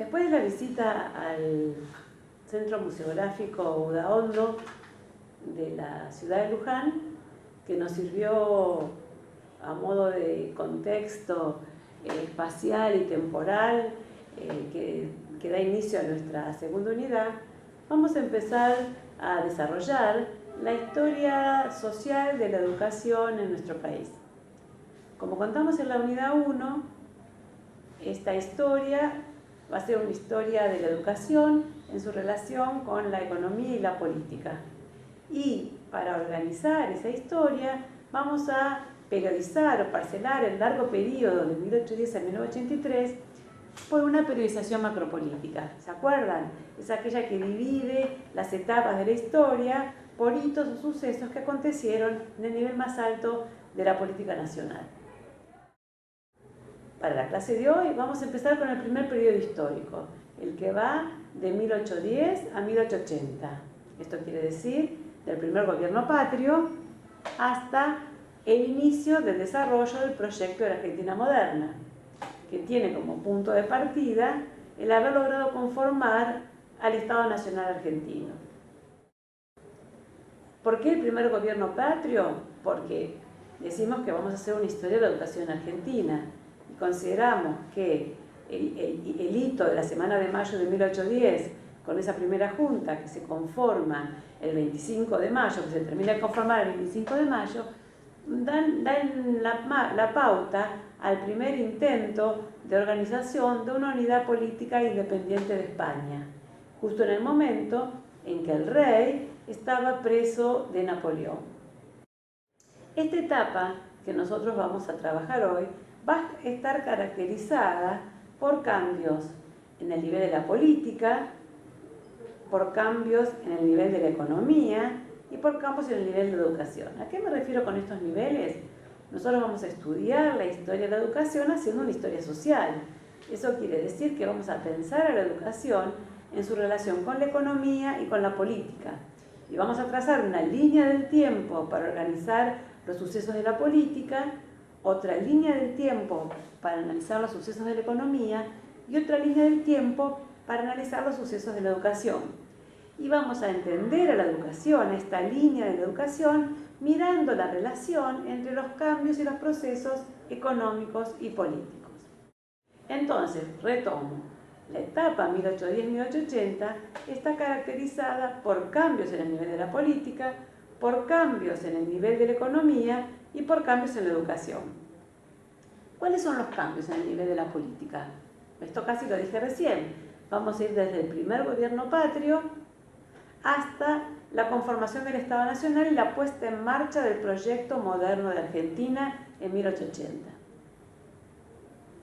Después de la visita al Centro Museográfico Udaondo de la ciudad de Luján, que nos sirvió a modo de contexto espacial y temporal que da inicio a nuestra segunda unidad, vamos a empezar a desarrollar la historia social de la educación en nuestro país. Como contamos en la unidad 1, esta historia va a ser una historia de la educación en su relación con la economía y la política. Y para organizar esa historia vamos a periodizar o parcelar el largo periodo de 1810 a 1983 por una periodización macropolítica. ¿Se acuerdan? Es aquella que divide las etapas de la historia por hitos o sucesos que acontecieron en el nivel más alto de la política nacional. Para la clase de hoy vamos a empezar con el primer periodo histórico, el que va de 1810 a 1880. Esto quiere decir del primer gobierno patrio hasta el inicio del desarrollo del proyecto de la Argentina moderna, que tiene como punto de partida el haber logrado conformar al Estado Nacional Argentino. ¿Por qué el primer gobierno patrio? Porque decimos que vamos a hacer una historia de la educación argentina y consideramos que el hito de la Semana de Mayo de 1810, con esa primera junta que se conforma el 25 de mayo, que se termina de conformar el 25 de mayo, dan la pauta al primer intento de organización de una unidad política independiente de España, justo en el momento en que el rey estaba preso de Napoleón. Esta etapa que nosotros vamos a trabajar hoy va a estar caracterizada por cambios en el nivel de la política, por cambios en el nivel de la economía y por cambios en el nivel de la educación. ¿A qué me refiero con estos niveles? Nosotros vamos a estudiar la historia de la educación haciendo una historia social. Eso quiere decir que vamos a pensar a la educación en su relación con la economía y con la política. Y vamos a trazar una línea del tiempo para organizar los sucesos de la política, otra línea del tiempo para analizar los sucesos de la economía y otra línea del tiempo para analizar los sucesos de la educación. Y vamos a entender a la educación, a esta línea de la educación, mirando la relación entre los cambios y los procesos económicos y políticos. Entonces, retomo, la etapa 1810-1880 está caracterizada por cambios en el nivel de la política, por cambios en el nivel de la economía y por cambios en la educación. ¿Cuáles son los cambios en el nivel de la política? Esto casi lo dije recién. Vamos a ir desde el primer gobierno patrio hasta la conformación del Estado Nacional y la puesta en marcha del proyecto moderno de Argentina en 1880.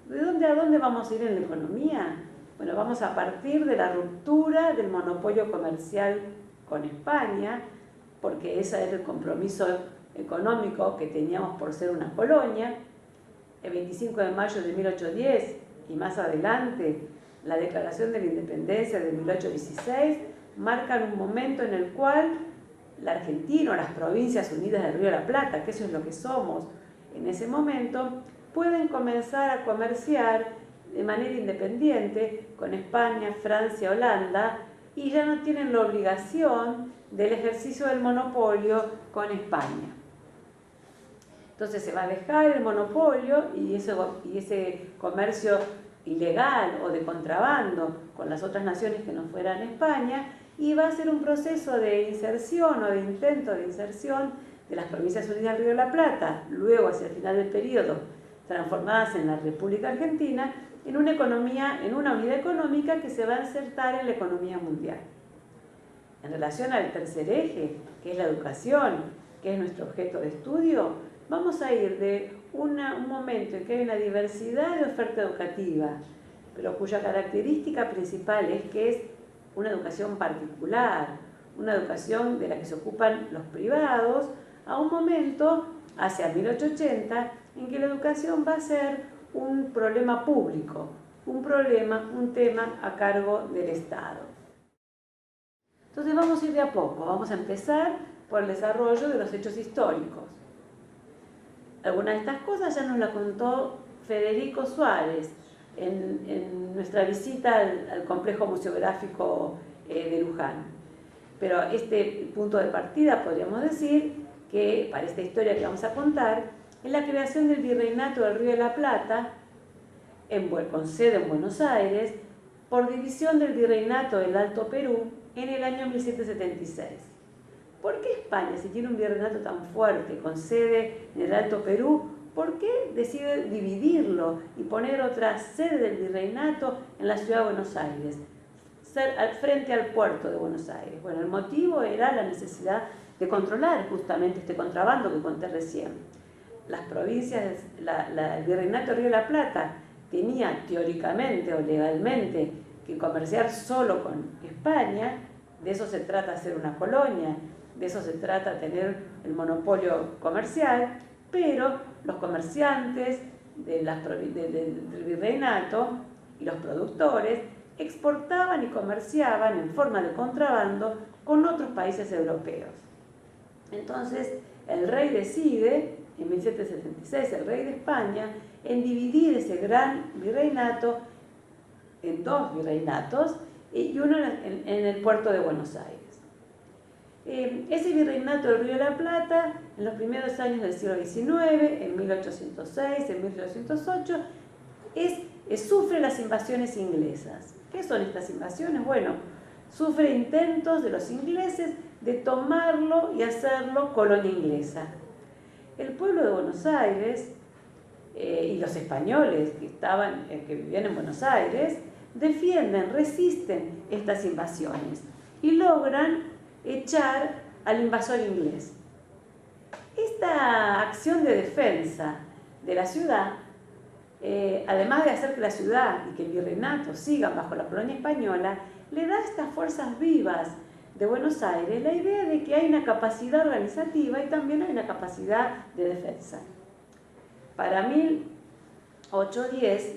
¿De dónde a dónde vamos a ir en la economía? Bueno, vamos a partir de la ruptura del monopolio comercial con España, porque ese era el compromiso económico que teníamos por ser una colonia. El 25 de mayo de 1810 y más adelante la Declaración de la Independencia de 1816 marcan un momento en el cual la Argentina o las Provincias Unidas del Río de la Plata, que eso es lo que somos en ese momento, pueden comenzar a comerciar de manera independiente con España, Francia, Holanda, y ya no tienen la obligación del ejercicio del monopolio con España. Entonces se va a dejar el monopolio y ese comercio ilegal o de contrabando con las otras naciones que no fueran España, y va a ser un proceso de inserción o de intento de inserción de las Provincias Unidas del Río de la Plata, luego hacia el final del periodo transformadas en la República Argentina, en una unidad económica que se va a insertar en la economía mundial. En relación al tercer eje, que es la educación, que es nuestro objeto de estudio, vamos a ir de un momento en que hay una diversidad de oferta educativa, pero cuya característica principal es que es una educación particular, una educación de la que se ocupan los privados, a un momento, hacia 1880, en que la educación va a ser un problema público, un tema a cargo del Estado. Entonces vamos a ir de a poco, vamos a empezar por el desarrollo de los hechos históricos. Algunas de estas cosas ya nos las contó Federico Suárez en nuestra visita al complejo museográfico de Luján. Pero este punto de partida, podríamos decir, que para esta historia que vamos a contar, es la creación del Virreinato del Río de la Plata, con sede en Buenos Aires, por división del Virreinato del Alto Perú en el año 1776. ¿Por qué España, si tiene un virreinato tan fuerte, con sede en el Alto Perú, por qué decide dividirlo y poner otra sede del virreinato en la ciudad de Buenos Aires, frente al puerto de Buenos Aires? Bueno, el motivo era la necesidad de controlar justamente este contrabando que conté recién. Las provincias, el Virreinato de Río de la Plata tenía teóricamente o legalmente que comerciar solo con España. De eso se trata ser una colonia, de eso se trata tener el monopolio comercial, pero los comerciantes del virreinato y los productores exportaban y comerciaban en forma de contrabando con otros países europeos. Entonces el rey decide, en 1776, el rey de España, en dividir ese gran virreinato en dos virreinatos y uno en el puerto de Buenos Aires. Ese virreinato del Río de la Plata, en los primeros años del siglo XIX, en 1806, en 1808, sufre las invasiones inglesas. ¿Qué son estas invasiones? Bueno, sufre intentos de los ingleses de tomarlo y hacerlo colonia inglesa. El pueblo de Buenos Aires y los españoles que vivían en Buenos Aires defienden, resisten estas invasiones y logran echar al invasor inglés. Esta acción de defensa de la ciudad, además de hacer que la ciudad y que el virreinato sigan bajo la colonia española, le da a estas fuerzas vivas de Buenos Aires la idea de que hay una capacidad organizativa y también hay una capacidad de defensa. Para 1810,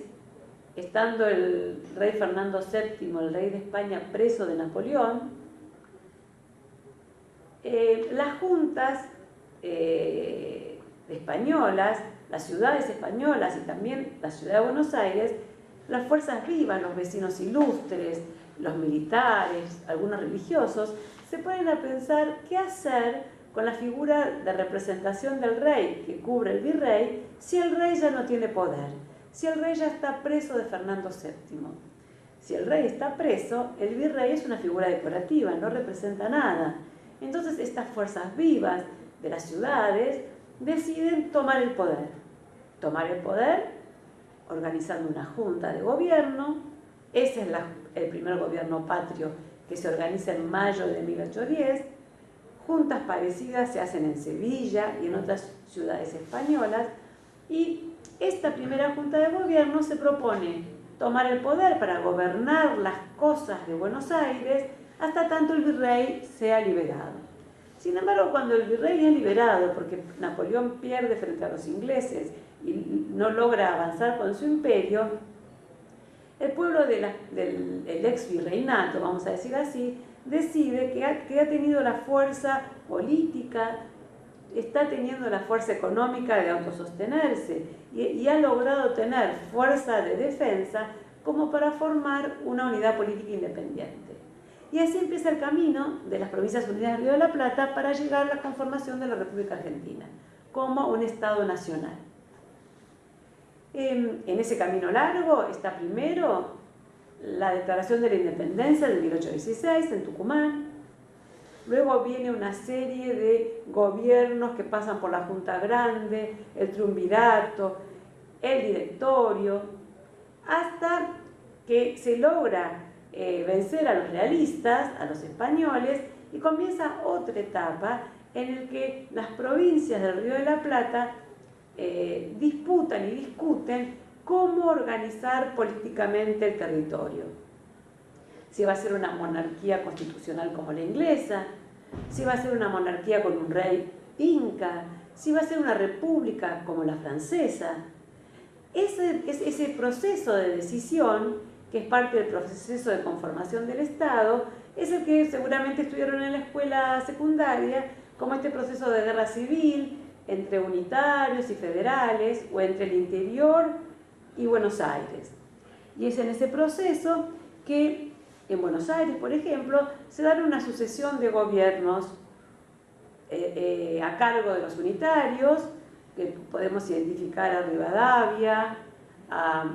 estando el rey Fernando VII, el rey de España, preso de Napoleón, las juntas españolas, las ciudades españolas y también la ciudad de Buenos Aires, las fuerzas vivas, los vecinos ilustres, los militares, algunos religiosos, se ponen a pensar qué hacer con la figura de representación del rey que cubre el virrey si el rey ya no tiene poder, si el rey ya está preso de Fernando VII. Si el rey está preso, el virrey es una figura decorativa, no representa nada. Entonces estas fuerzas vivas de las ciudades deciden tomar el poder organizando una junta de gobierno. Ese es el primer gobierno patrio que se organiza en mayo de 1810. Juntas parecidas se hacen en Sevilla y en otras ciudades españolas, y esta primera junta de gobierno se propone tomar el poder para gobernar las cosas de Buenos Aires hasta tanto el virrey sea liberado. Sin embargo, cuando el virrey es liberado, porque Napoleón pierde frente a los ingleses y no logra avanzar con su imperio, el pueblo del ex virreinato, vamos a decir así, decide que ha tenido la fuerza política, está teniendo la fuerza económica de autosostenerse y ha logrado tener fuerza de defensa como para formar una unidad política independiente. Y así empieza el camino de las Provincias Unidas del Río de la Plata para llegar a la conformación de la República Argentina como un Estado nacional. En ese camino largo está primero la Declaración de la Independencia de 1816 en Tucumán. Luego viene una serie de gobiernos que pasan por la Junta Grande, el Triunvirato, el Directorio, hasta que se logra vencer a los realistas, a los españoles, y comienza otra etapa en la que las provincias del Río de la Plata disputan y discuten cómo organizar políticamente el territorio. Si va a ser una monarquía constitucional como la inglesa, si va a ser una monarquía con un rey inca, si va a ser una república como la francesa. Ese proceso de decisión, que es parte del proceso de conformación del Estado, es el que seguramente estudiaron en la escuela secundaria, como este proceso de guerra civil entre unitarios y federales, o entre el interior y Buenos Aires. Y es en ese proceso que en Buenos Aires, por ejemplo, se dan una sucesión de gobiernos a cargo de los unitarios, que podemos identificar a Rivadavia, a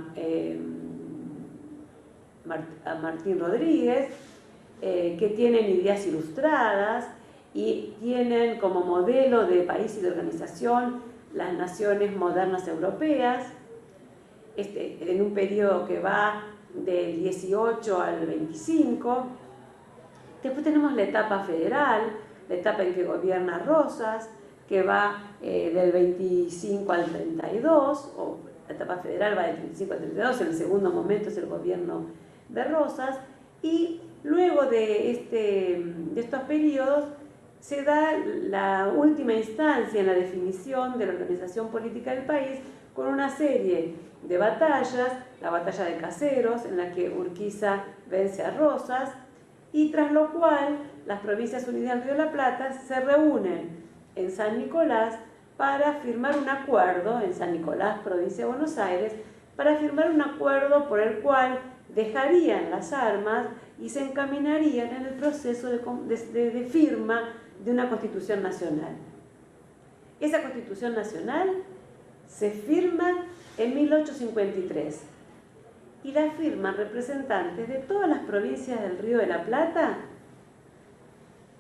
Martín Rodríguez, que tienen ideas ilustradas y tienen como modelo de país y de organización las naciones modernas europeas, en un periodo que va del 18 al 25. Después tenemos la etapa federal, la etapa en que gobierna Rosas, que va del 25 al 32, o la etapa federal va del 25 al 32, en el segundo momento es el gobierno de Rosas, y luego de estos periodos se da la última instancia en la definición de la organización política del país con una serie de batallas, la batalla de Caseros, en la que Urquiza vence a Rosas, y tras lo cual las Provincias Unidas del Río de la Plata se reúnen en San Nicolás para firmar un acuerdo, en San Nicolás, provincia de Buenos Aires, para firmar un acuerdo por el cual dejarían las armas y se encaminarían en el proceso de firma de una Constitución Nacional. Esa Constitución Nacional se firma en 1853 y la firman representantes de todas las provincias del Río de la Plata,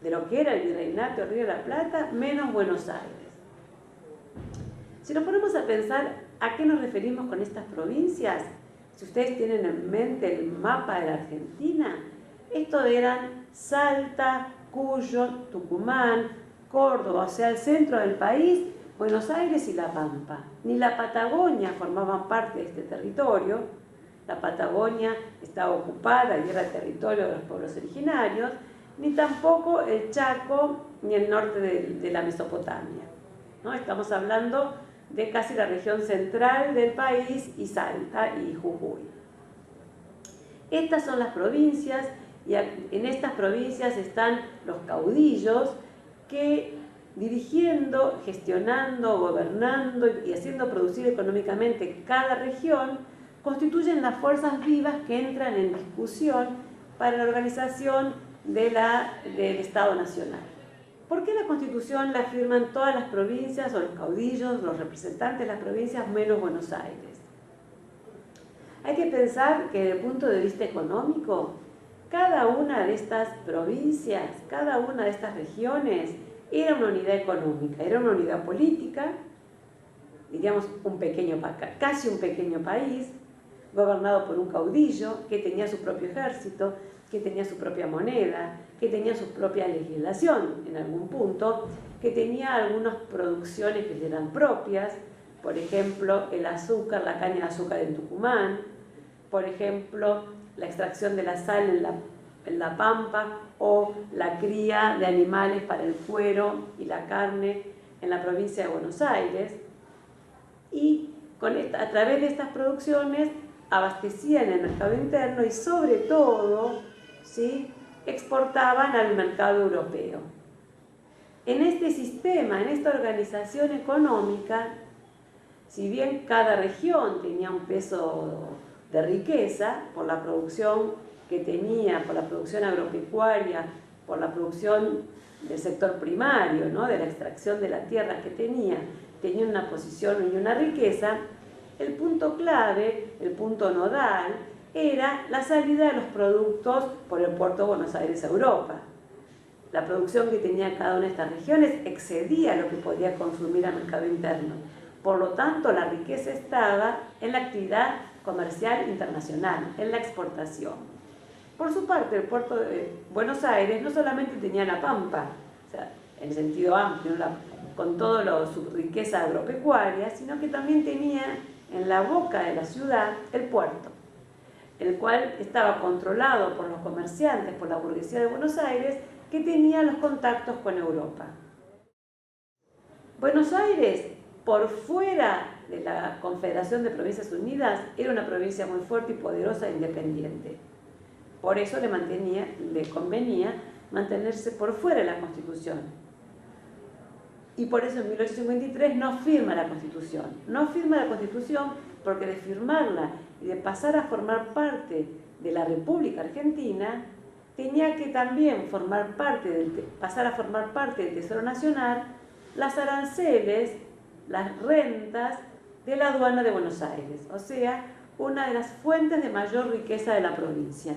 de lo que era el Virreinato del Río de la Plata, menos Buenos Aires. Si nos ponemos a pensar a qué nos referimos con estas provincias, si ustedes tienen en mente el mapa de la Argentina, estos eran Salta, Cuyo, Tucumán, Córdoba, o sea, el centro del país, Buenos Aires y La Pampa. Ni la Patagonia formaban parte de este territorio. La Patagonia estaba ocupada y era territorio de los pueblos originarios, ni tampoco el Chaco ni el norte de la Mesopotamia, ¿no? Estamos hablando de casi la región central del país y Salta y Jujuy. Estas son las provincias y en estas provincias están los caudillos que dirigiendo, gestionando, gobernando y haciendo producir económicamente cada región constituyen las fuerzas vivas que entran en discusión para la organización del Estado Nacional. ¿Por qué la Constitución la firman todas las provincias o los caudillos, los representantes de las provincias, menos Buenos Aires? Hay que pensar que desde el punto de vista económico, cada una de estas provincias, cada una de estas regiones era una unidad económica, era una unidad política, diríamos casi un pequeño país, gobernado por un caudillo que tenía su propio ejército, que tenía su propia moneda, que tenía su propia legislación en algún punto, que tenía algunas producciones que eran propias, por ejemplo, el azúcar, la caña de azúcar en Tucumán, por ejemplo, la extracción de la sal en la Pampa o la cría de animales para el cuero y la carne en la provincia de Buenos Aires. Y a través de estas producciones abastecían el mercado interno y sobre todo, ¿sí?, exportaban al mercado europeo. En este sistema, en esta organización económica, si bien cada región tenía un peso de riqueza por la producción que tenía, por la producción agropecuaria, por la producción del sector primario, ¿no?, de la extracción de la tierra que tenía una posición y una riqueza, el punto clave, el punto nodal, era la salida de los productos por el puerto de Buenos Aires a Europa. La producción que tenía cada una de estas regiones excedía lo que podía consumir al mercado interno. Por lo tanto, la riqueza estaba en la actividad comercial internacional, en la exportación. Por su parte, el puerto de Buenos Aires no solamente tenía la Pampa, o sea, en sentido amplio, con toda su riqueza agropecuaria, sino que también tenía en la boca de la ciudad el puerto, el cual estaba controlado por los comerciantes, por la burguesía de Buenos Aires, que tenía los contactos con Europa. Buenos Aires, por fuera de la Confederación de Provincias Unidas, era una provincia muy fuerte y poderosa e independiente. Por eso le convenía mantenerse por fuera de la Constitución. y por eso en 1853 no firma la Constitución. No firma la Constitución porque de firmarla y de pasar a formar parte de la República Argentina, tenía que también pasar a formar parte del Tesoro Nacional las aranceles, las rentas de la aduana de Buenos Aires, o sea, una de las fuentes de mayor riqueza de la provincia.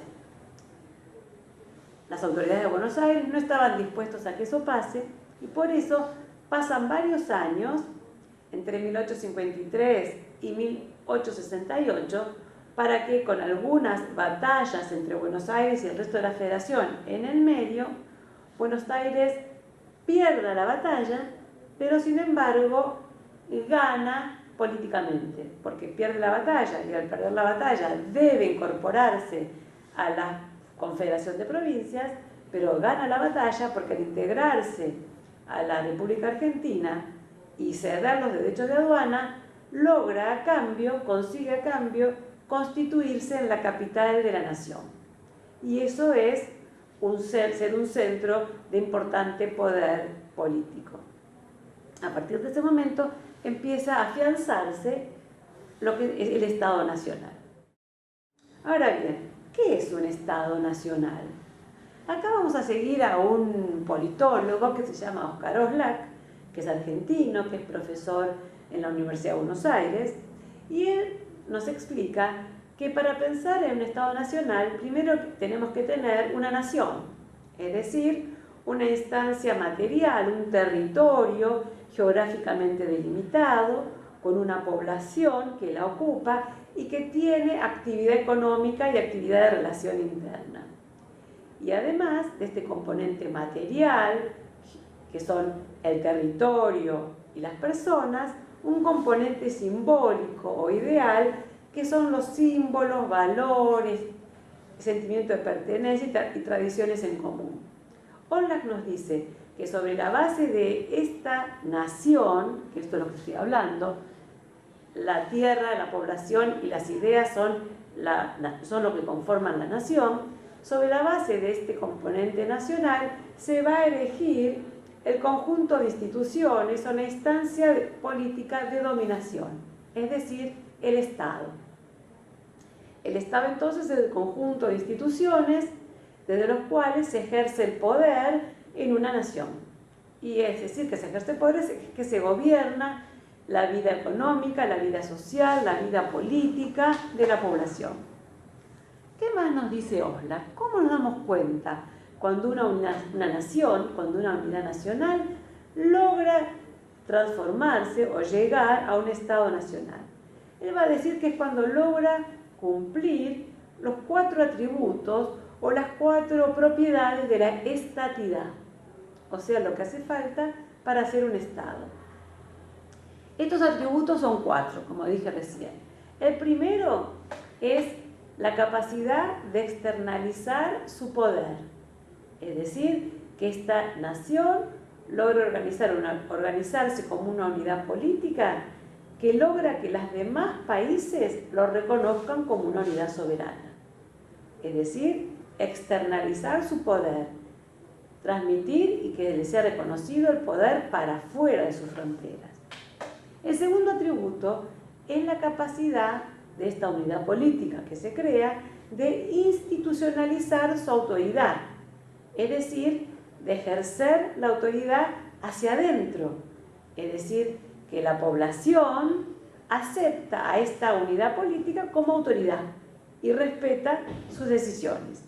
Las autoridades de Buenos Aires no estaban dispuestos a que eso pase y por eso pasan varios años, entre 1853 y 1868, para que con algunas batallas entre Buenos Aires y el resto de la Federación en el medio, Buenos Aires pierda la batalla, pero sin embargo gana políticamente, porque pierde la batalla y al perder la batalla debe incorporarse a la Confederación de Provincias, pero gana la batalla porque al integrarse a la República Argentina y ceder los derechos de aduana, logra a cambio, consigue a cambio, constituirse en la capital de la nación. Y eso es ser un centro de importante poder político. A partir de ese momento empieza a afianzarse lo que es el Estado Nacional. Ahora bien, ¿qué es un Estado Nacional? Acá vamos a seguir a un politólogo que se llama Óscar Oslak, que es argentino, que es profesor en la Universidad de Buenos Aires, y él nos explica que para pensar en un Estado Nacional, primero tenemos que tener una nación, es decir, una instancia material, un territorio geográficamente delimitado, con una población que la ocupa y que tiene actividad económica y actividad de relación interna. Y además de este componente material, que son el territorio y las personas, un componente simbólico o ideal, que son los símbolos, valores, sentimiento de pertenencia y tradiciones en común. Oslak nos dice que sobre la base de esta nación, que esto es lo que estoy hablando, la tierra, la población y las ideas son lo que conforman la nación, sobre la base de este componente nacional se va a elegir el conjunto de instituciones o una instancia política de dominación, es decir, el Estado. El Estado entonces es el conjunto de instituciones desde los cuales se ejerce el poder en una nación. Y es decir, que se ejerce el poder es que se gobierna la vida económica, la vida social, la vida política de la población. ¿Qué más nos dice Oslak? ¿Cómo nos damos cuenta cuando una nación, cuando una unidad nacional logra transformarse o llegar a un Estado nacional? Él va a decir que es cuando logra cumplir los 4 atributos o las 4 propiedades de la estatidad, o sea, lo que hace falta para ser un Estado. Estos atributos son 4, como dije recién. El primero es la capacidad de externalizar su poder, es decir, que esta nación logre organizarse como una unidad política que logra que los demás países lo reconozcan como una unidad soberana. Es decir, externalizar su poder, transmitir y que le sea reconocido el poder para fuera de sus fronteras. El segundo atributo es la capacidad de esta unidad política que se crea de institucionalizar su autoridad, es decir, de ejercer la autoridad hacia adentro, es decir, que la población acepta a esta unidad política como autoridad y respeta sus decisiones.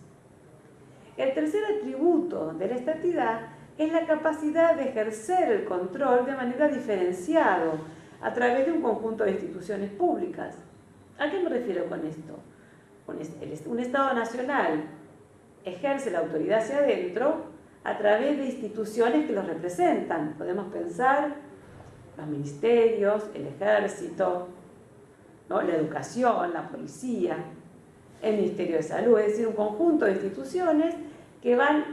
El tercer atributo de la estatidad es la capacidad de ejercer el control de manera diferenciada a través de un conjunto de instituciones públicas. ¿A qué me refiero con esto? Un Estado nacional ejerce la autoridad hacia adentro a través de instituciones que los representan. Podemos pensar los ministerios, el ejército, ¿no?, la educación, la policía, el Ministerio de Salud, es decir, un conjunto de instituciones que van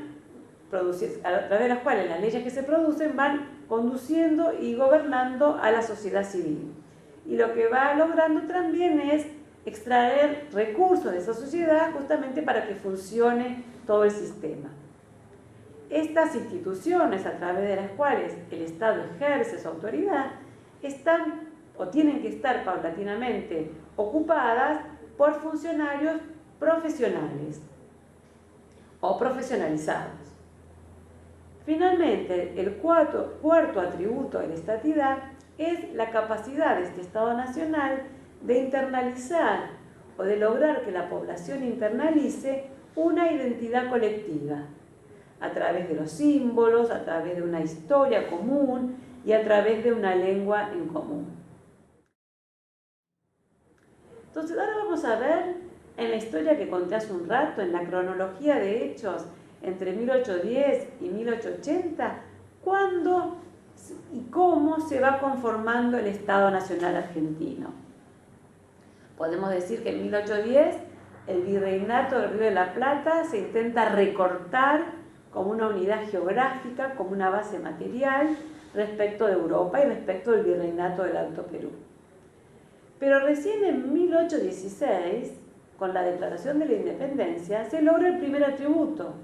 produciendo, a través de las cuales las leyes que se producen van conduciendo y gobernando a la sociedad civil. Y lo que va logrando también es extraer recursos de esa sociedad justamente para que funcione todo el sistema. estas instituciones a través de las cuales el Estado ejerce su autoridad están o tienen que estar paulatinamente ocupadas por funcionarios profesionales o profesionalizados. Finalmente, el cuarto atributo de la estatidad es la capacidad de este Estado nacional de internalizar o de lograr que la población internalice una identidad colectiva a través de los símbolos, a través de una historia común y a través de una lengua en común. Entonces ahora vamos a ver en la historia que conté hace un rato, en la cronología de hechos entre 1810 y 1880, cuándo y cómo se va conformando el Estado Nacional Argentino. Podemos decir que en 1810 el virreinato del Río de la Plata se intenta recortar como una unidad geográfica, como una base material respecto de Europa y respecto del virreinato del Alto Perú. Pero recién en 1816, con la Declaración de la Independencia, se logra el primer atributo,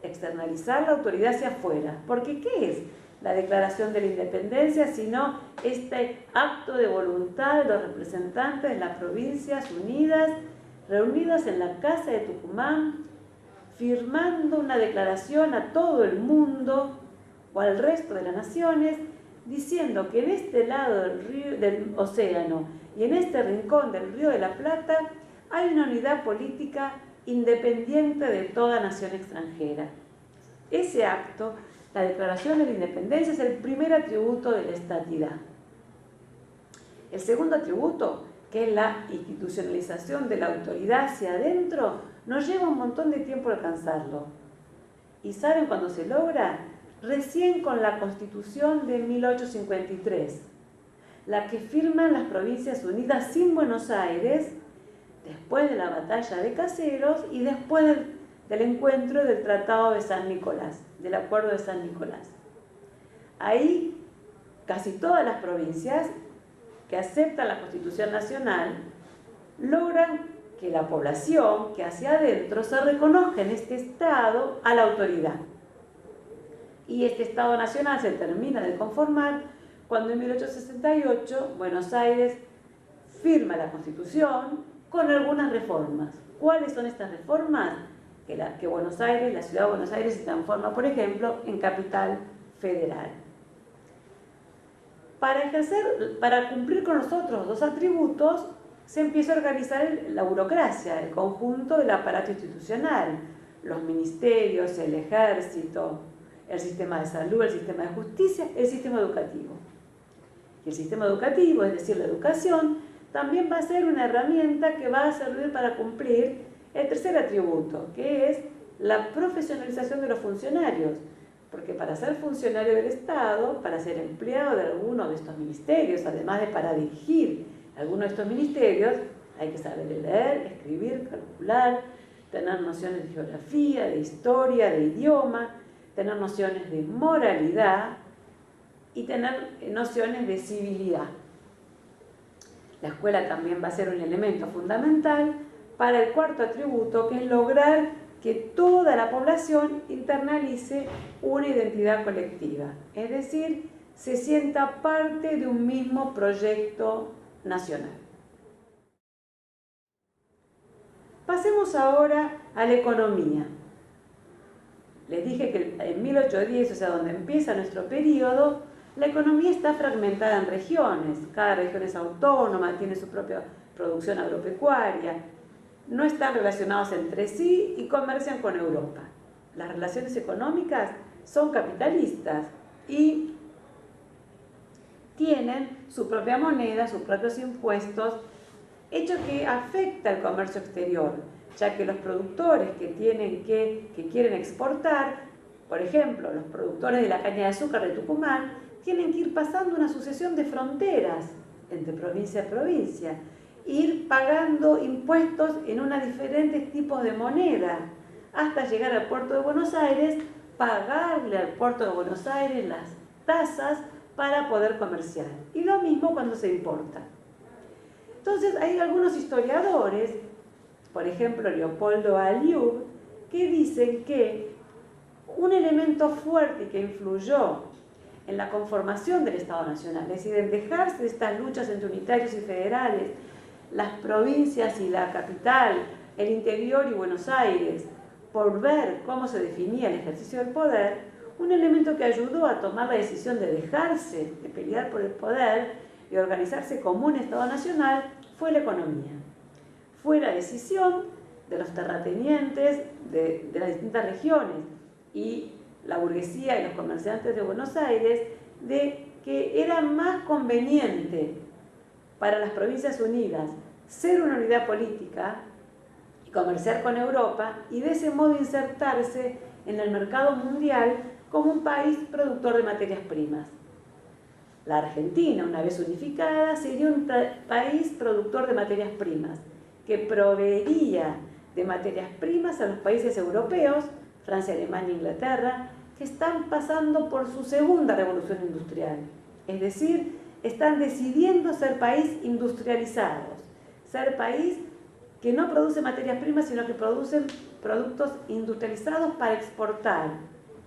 externalizar la autoridad hacia afuera. Porque ¿qué es la Declaración de la Independencia sino este acto de voluntad de los representantes de las Provincias Unidas reunidos en la Casa de Tucumán, firmando una declaración a todo el mundo o al resto de las naciones, diciendo que en este lado del océano y en este rincón del Río de la Plata hay una unidad política independiente de toda nación extranjera? Ese acto, la Declaración de la Independencia, es el primer atributo de la estatidad. El segundo atributo, que es la institucionalización de la autoridad hacia adentro, nos lleva un montón de tiempo alcanzarlo. ¿Y saben cuándo se logra? Recién con la Constitución de 1853, la que firman las Provincias Unidas sin Buenos Aires, después de la batalla de Caseros y después del encuentro del Tratado de San Nicolás, del Acuerdo de San Nicolás. Ahí casi todas las provincias que aceptan la Constitución Nacional logran que la población que hacia adentro se reconozca en este Estado a la autoridad. Y este Estado Nacional se termina de conformar cuando en 1868 Buenos Aires firma la Constitución con algunas reformas. ¿Cuáles son estas reformas? Que Buenos Aires, la ciudad de Buenos Aires, se transforma, por ejemplo, en capital federal. Para cumplir con los otros dos atributos, se empieza a organizar la burocracia, el conjunto del aparato institucional, los ministerios, el ejército, el sistema de salud, el sistema de justicia, el sistema educativo. Y el sistema educativo, es decir, la educación, también va a ser una herramienta que va a servir para cumplir el tercer atributo, que es la profesionalización de los funcionarios. Porque para ser funcionario del Estado, para ser empleado de alguno de estos ministerios, además de para dirigir alguno de estos ministerios, hay que saber leer, escribir, calcular, tener nociones de geografía, de historia, de idioma, tener nociones de moralidad y tener nociones de civilidad. La escuela también va a ser un elemento fundamental para el cuarto atributo, que es lograr que toda la población internalice una identidad colectiva, es decir, se sienta parte de un mismo proyecto nacional. Pasemos ahora a la economía. Les dije que en 1810, o sea, donde empieza nuestro periodo, la economía está fragmentada en regiones. Cada región es autónoma, tiene su propia producción agropecuaria, no están relacionados entre sí y comercian con Europa. Las relaciones económicas son capitalistas y tienen su propia moneda, sus propios impuestos, hecho que afecta el comercio exterior, ya que los productores que quieren exportar, por ejemplo, los productores de la caña de azúcar de Tucumán, tienen que ir pasando una sucesión de fronteras entre provincia y provincia, ir pagando impuestos en unos diferentes tipos de moneda, hasta llegar al puerto de Buenos Aires, pagarle al puerto de Buenos Aires las tasas para poder comerciar. Y lo mismo cuando se importa. Entonces hay algunos historiadores, por ejemplo Leopoldo Aliub, que dicen que un elemento fuerte que influyó en la conformación del Estado Nacional, es decir, en dejarse de estas luchas entre unitarios y federales, las provincias y la capital, el interior y Buenos Aires, por ver cómo se definía el ejercicio del poder, un elemento que ayudó a tomar la decisión de dejarse de pelear por el poder y organizarse como un Estado Nacional fue la economía. Fue la decisión de los terratenientes de las distintas regiones y la burguesía y los comerciantes de Buenos Aires de que era más conveniente para las Provincias Unidas ser una unidad política y comerciar con Europa y de ese modo insertarse en el mercado mundial como un país productor de materias primas. La Argentina, una vez unificada, sería un país productor de materias primas que proveería de materias primas a los países europeos, Francia, Alemania e Inglaterra, que están pasando por su segunda revolución industrial. Es decir, están decidiendo ser país industrializados, ser país que no produce materias primas, sino que producen productos industrializados para exportar.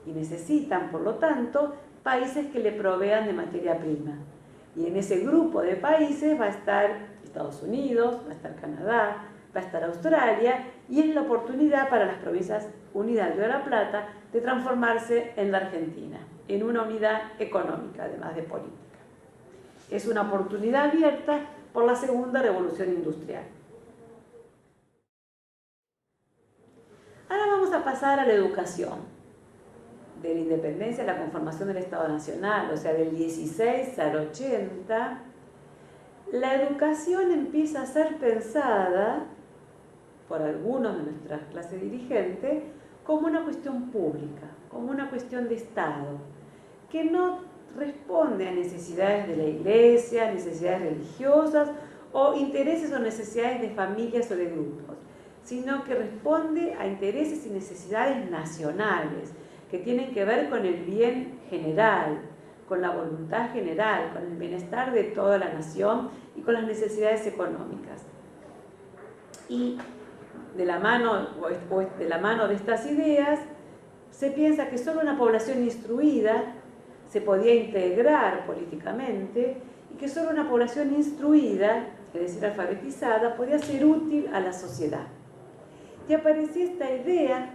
Y necesitan, por lo tanto, países que le provean de materia prima. Y en ese grupo de países va a estar Estados Unidos, va a estar Canadá, va a estar Australia, y es la oportunidad para las Provincias Unidas del Río de la Plata de transformarse en la Argentina, en una unidad económica, además de política. Es una oportunidad abierta por la segunda revolución industrial. Ahora vamos a pasar a la educación. De la independencia a la conformación del Estado Nacional, o sea, del 16 al 80, la educación empieza a ser pensada por algunos de nuestras clases dirigentes como una cuestión pública, como una cuestión de Estado, que no responde a necesidades de la iglesia, necesidades religiosas o intereses o necesidades de familias o de grupos, sino que responde a intereses y necesidades nacionales, que tienen que ver con el bien general, con la voluntad general, con el bienestar de toda la nación y con las necesidades económicas. Y de la mano de estas ideas, se piensa que solo una población instruida se podía integrar políticamente y que solo una población instruida, es decir, alfabetizada, podía ser útil a la sociedad. Y aparecía esta idea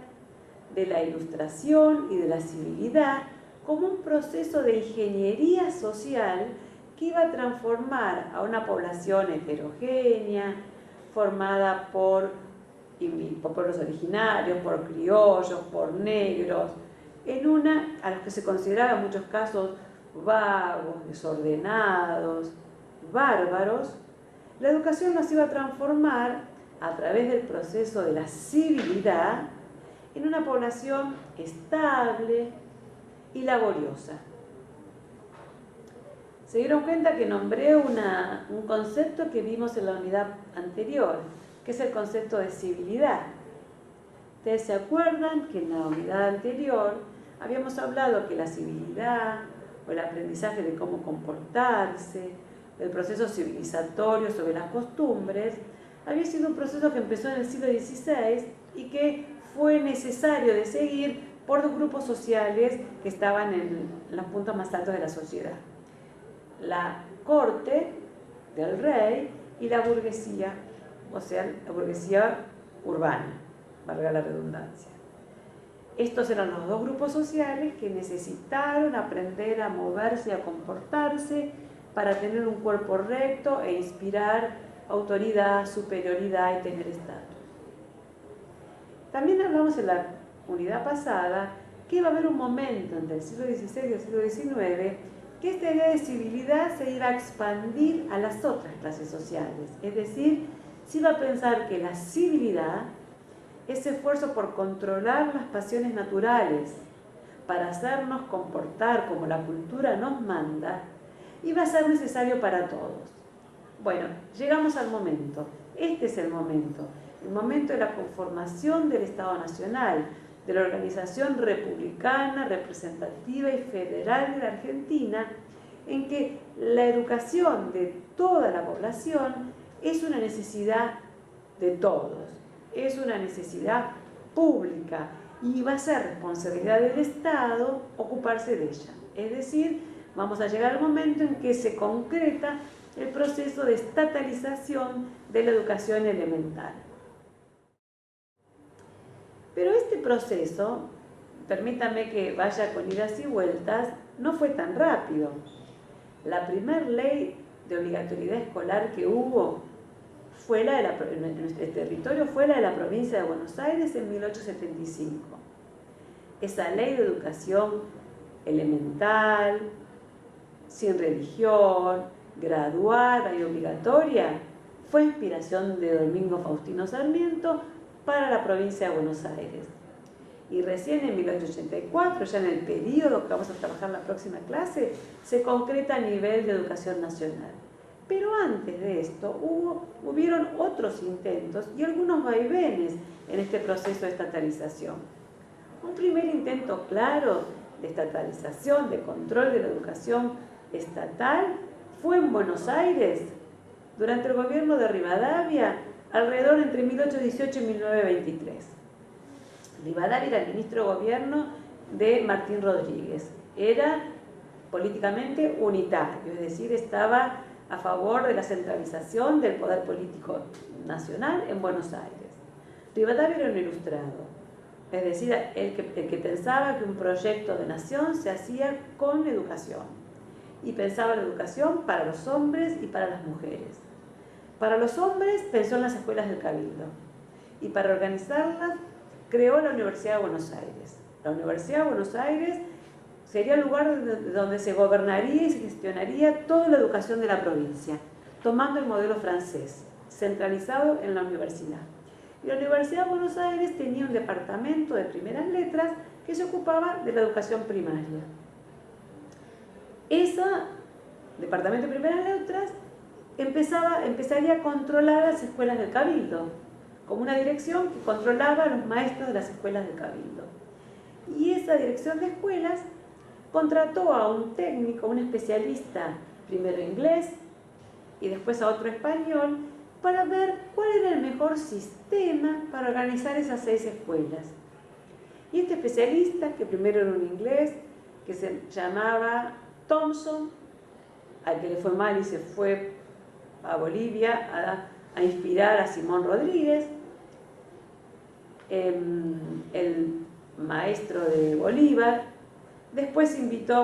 de la ilustración y de la civilidad como un proceso de ingeniería social que iba a transformar a una población heterogénea, formada por pueblos originarios, por criollos, por negros, a los que se consideraba en muchos casos vagos, desordenados, bárbaros. La educación nos iba a transformar a través del proceso de la civilidad en una población estable y laboriosa. Se dieron cuenta que nombré un concepto que vimos en la unidad anterior, que es el concepto de civilidad. Ustedes se acuerdan que en la unidad anterior habíamos hablado que la civilidad o el aprendizaje de cómo comportarse, el proceso civilizatorio sobre las costumbres, había sido un proceso que empezó en el siglo XVI y que fue necesario de seguir por dos grupos sociales que estaban en los puntos más altos de la sociedad. La corte del rey y la burguesía, o sea, la burguesía urbana, valga la redundancia. Estos eran los dos grupos sociales que necesitaron aprender a moverse y a comportarse para tener un cuerpo recto e inspirar autoridad, superioridad y tener estatus. También hablamos en la unidad pasada que iba a haber un momento entre el siglo XVI y el siglo XIX que esta idea de civilidad se iba a expandir a las otras clases sociales. Es decir, se iba a pensar que la civilidad, ese esfuerzo por controlar las pasiones naturales, para hacernos comportar como la cultura nos manda, iba a ser necesario para todos. Bueno, llegamos al momento. Este es el momento de la conformación del Estado Nacional, de la organización republicana, representativa y federal de la Argentina, en que la educación de toda la población es una necesidad de todos, es una necesidad pública, y va a ser responsabilidad del Estado ocuparse de ella. Es decir, vamos a llegar al momento en que se concreta el proceso de estatalización de la educación elemental. Pero este proceso, permítame que vaya con idas y vueltas, no fue tan rápido. La primera ley de obligatoriedad escolar que hubo fue en nuestro territorio fue la de la provincia de Buenos Aires en 1875. Esa ley de educación elemental, sin religión, graduada y obligatoria, fue inspiración de Domingo Faustino Sarmiento para la provincia de Buenos Aires. Y recién en 1884, ya en el periodo que vamos a trabajar en la próxima clase, se concreta a nivel de educación nacional. Pero antes de esto hubieron otros intentos y algunos vaivenes en este proceso de estatalización. Un primer intento claro de estatalización, de control de la educación estatal, fue en Buenos Aires, durante el gobierno de Rivadavia, alrededor entre 1818 y 1923. Rivadavia era el ministro de gobierno de Martín Rodríguez. Era políticamente unitario, es decir, estaba a favor de la centralización del poder político nacional en Buenos Aires. Rivadavia era un ilustrado, es decir, el que pensaba que un proyecto de nación se hacía con educación, y pensaba la educación para los hombres y para las mujeres. Para los hombres pensó en las escuelas del Cabildo, y para organizarlas creó la Universidad de Buenos Aires. La Universidad de Buenos Aires sería el lugar donde se gobernaría y se gestionaría toda la educación de la provincia, tomando el modelo francés, centralizado en la universidad. Y la Universidad de Buenos Aires tenía un departamento de primeras letras que se ocupaba de la educación primaria. Ese departamento de primeras letras empezaría a controlar las escuelas del Cabildo, como una dirección que controlaba a los maestros de las escuelas del Cabildo. Y esa dirección de escuelas contrató a un técnico, un especialista, primero inglés y después a otro español, para ver cuál era el mejor sistema para organizar esas 6 escuelas. Y este especialista, que primero era un inglés, que se llamaba Thompson, al que le fue mal y se fue a Bolivia a inspirar a Simón Rodríguez, el maestro de Bolívar. Después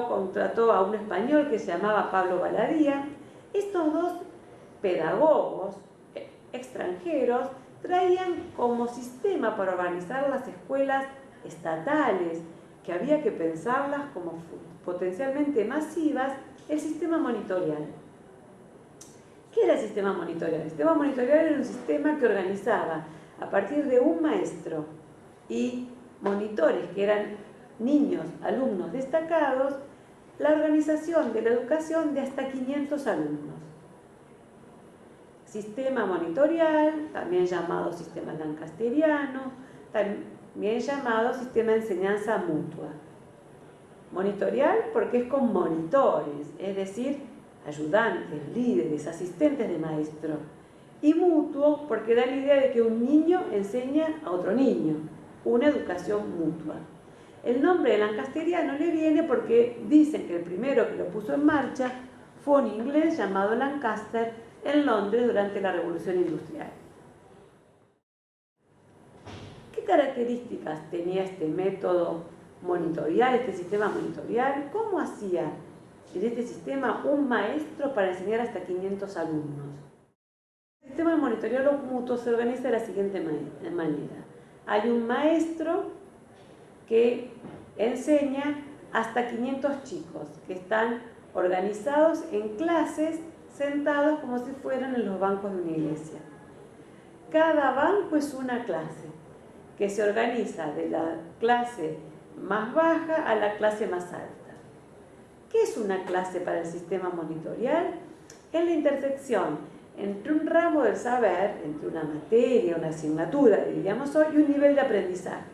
contrató a un español que se llamaba Pablo Baladía. Estos dos pedagogos extranjeros traían como sistema para organizar las escuelas estatales, que había que pensarlas como potencialmente masivas, el sistema monitorial. ¿Qué era el sistema monitorial? El sistema monitorial era un sistema que organizaba a partir de un maestro y monitores que eran niños, alumnos destacados, la organización de la educación de hasta 500 alumnos. Sistema monitorial, también llamado sistema lancasteriano, también llamado sistema de enseñanza mutua. Monitorial porque es con monitores, es decir, ayudantes, líderes, asistentes de maestro. Y mutuo porque da la idea de que un niño enseña a otro niño, una educación mutua. El nombre de lancasteriano le viene porque dicen que el primero que lo puso en marcha fue un inglés llamado Lancaster en Londres durante la Revolución Industrial. ¿Qué características tenía este método monitorial, este sistema monitorial? ¿Cómo hacía en este sistema un maestro para enseñar hasta 500 alumnos? El sistema monitorial mutuo se organiza de la siguiente manera. Hay un maestro que enseña hasta 500 chicos que están organizados en clases, sentados como si fueran en los bancos de una iglesia. Cada banco es una clase que se organiza de la clase más baja a la clase más alta. ¿Qué es una clase para el sistema monitorial? Es la intersección entre un ramo del saber, entre una materia, una asignatura, diríamos hoy, y un nivel de aprendizaje.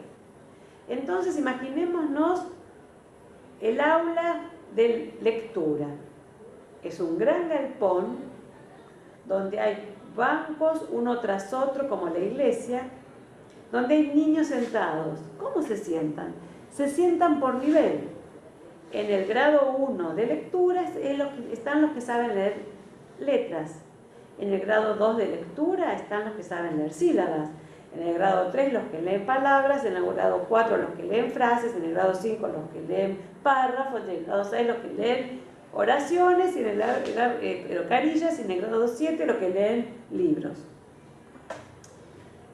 Entonces, imaginémonos el aula de lectura. Es un gran galpón donde hay bancos uno tras otro, como la iglesia, donde hay niños sentados. ¿Cómo se sientan? Se sientan por nivel. En el grado 1 de lectura están los que saben leer letras. En el grado 2 de lectura están los que saben leer sílabas. En el grado 3 los que leen palabras, en el grado 4 los que leen frases, en el grado 5 los que leen párrafos, en el grado 6 los que leen oraciones, y en el grado carillas, y en el grado 7 los que leen libros.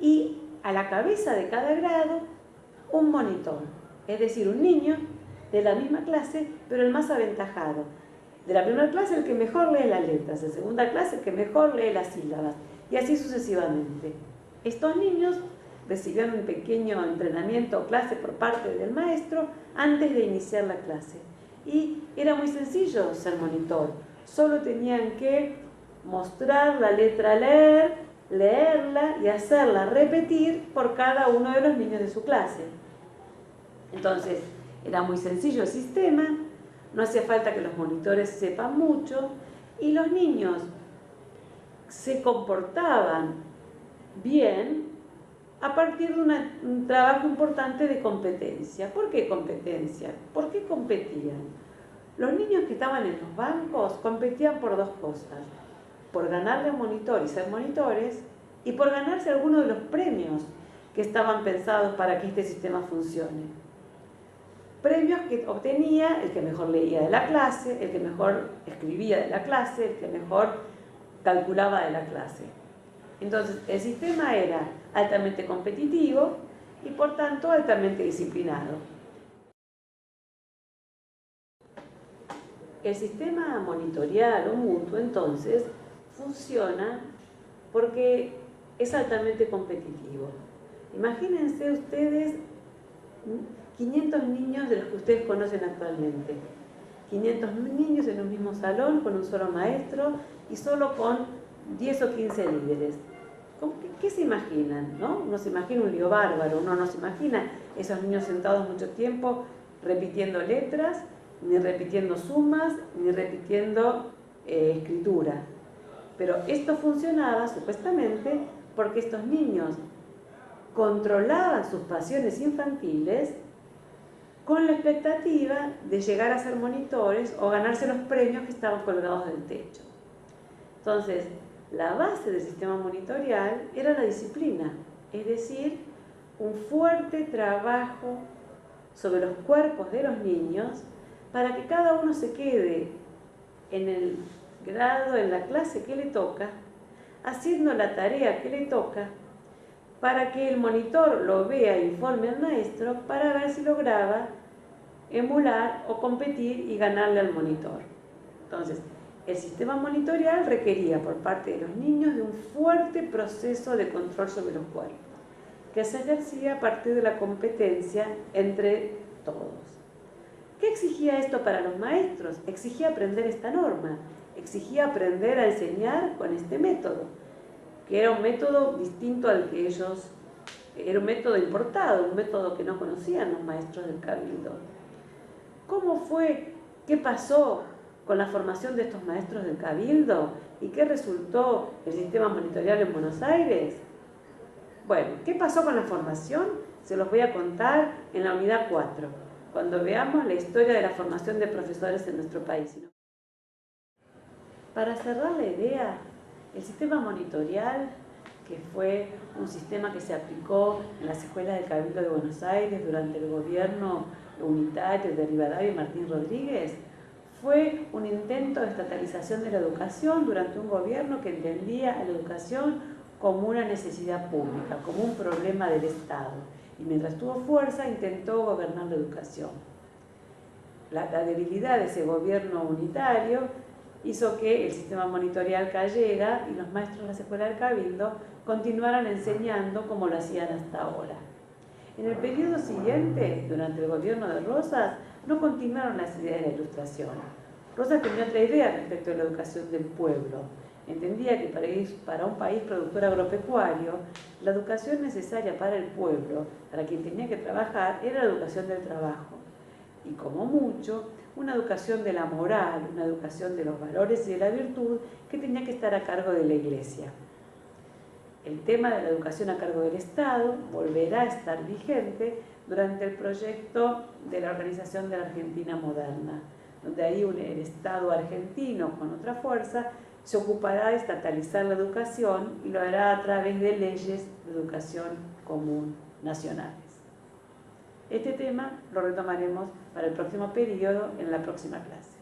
Y a la cabeza de cada grado un monitor, es decir, un niño de la misma clase, pero el más aventajado. De la primera clase el que mejor lee las letras, de segunda clase el que mejor lee las sílabas, y así sucesivamente. Estos niños recibían un pequeño entrenamiento o clase por parte del maestro antes de iniciar la clase. Y era muy sencillo ser monitor. Solo tenían que mostrar la letra a leer, leerla y hacerla repetir por cada uno de los niños de su clase. Entonces, era muy sencillo el sistema, no hacía falta que los monitores sepan mucho, y los niños se comportaban bien a partir de un trabajo importante de competencia. ¿Por qué competencia? ¿Por qué competían? Los niños que estaban en los bancos competían por dos cosas: por ganarle a un monitor y ser monitores, y por ganarse alguno de los premios que estaban pensados para que este sistema funcione. Premios que obtenía el que mejor leía de la clase, el que mejor escribía de la clase, el que mejor calculaba de la clase. Entonces, el sistema era altamente competitivo y, por tanto, altamente disciplinado. El sistema monitorial o mutuo, entonces, funciona porque es altamente competitivo. Imagínense ustedes 500 niños de los que ustedes conocen actualmente. 500 niños en un mismo salón con un solo maestro y solo con 10 o 15 líderes. ¿Qué se imaginan? ¿No? Uno se imagina un lío bárbaro, uno no se imagina esos niños sentados mucho tiempo repitiendo letras, ni repitiendo sumas, ni repitiendo escritura. Pero esto funcionaba supuestamente porque estos niños controlaban sus pasiones infantiles con la expectativa de llegar a ser monitores o ganarse los premios que estaban colgados del techo. Entonces, la base del sistema monitorial era la disciplina, es decir, un fuerte trabajo sobre los cuerpos de los niños para que cada uno se quede en el grado, en la clase que le toca, haciendo la tarea que le toca, para que el monitor lo vea e informe al maestro para ver si lograba emular o competir y ganarle al monitor. Entonces, el sistema monitorial requería por parte de los niños de un fuerte proceso de control sobre los cuerpos, que se ejercía a partir de la competencia entre todos. ¿Qué exigía esto para los maestros? Exigía aprender esta norma, exigía aprender a enseñar con este método, que era un método distinto al que ellos, era un método importado, un método que no conocían los maestros del Cabildo. ¿Cómo fue? ¿Qué pasó con la formación de estos maestros del Cabildo? ¿Y qué resultó el sistema monitorial en Buenos Aires? Bueno, ¿qué pasó con la formación? Se los voy a contar en la unidad 4, cuando veamos la historia de la formación de profesores en nuestro país. Para cerrar la idea, el sistema monitorial, que fue un sistema que se aplicó en las escuelas del Cabildo de Buenos Aires durante el gobierno unitario de Rivadavia y Martín Rodríguez, fue un intento de estatalización de la educación durante un gobierno que entendía a la educación como una necesidad pública, como un problema del Estado. Y mientras tuvo fuerza, intentó gobernar la educación. La debilidad de ese gobierno unitario hizo que el sistema monitorial cayera y los maestros de las escuelas del Cabildo continuaran enseñando como lo hacían hasta ahora. En el periodo siguiente, durante el gobierno de Rosas, no continuaron las ideas de la Ilustración. Rosas tenía otra idea respecto a la educación del pueblo. Entendía que para un país productor agropecuario, la educación necesaria para el pueblo, para quien tenía que trabajar, era la educación del trabajo. Y como mucho, una educación de la moral, una educación de los valores y de la virtud que tenía que estar a cargo de la Iglesia. el tema de la educación a cargo del Estado volverá a estar vigente durante el proyecto de la Organización de la Argentina Moderna, donde ahí el Estado argentino con otra fuerza se ocupará de estatalizar la educación y lo hará a través de leyes de educación común nacionales. Este tema lo retomaremos para el próximo periodo en la próxima clase.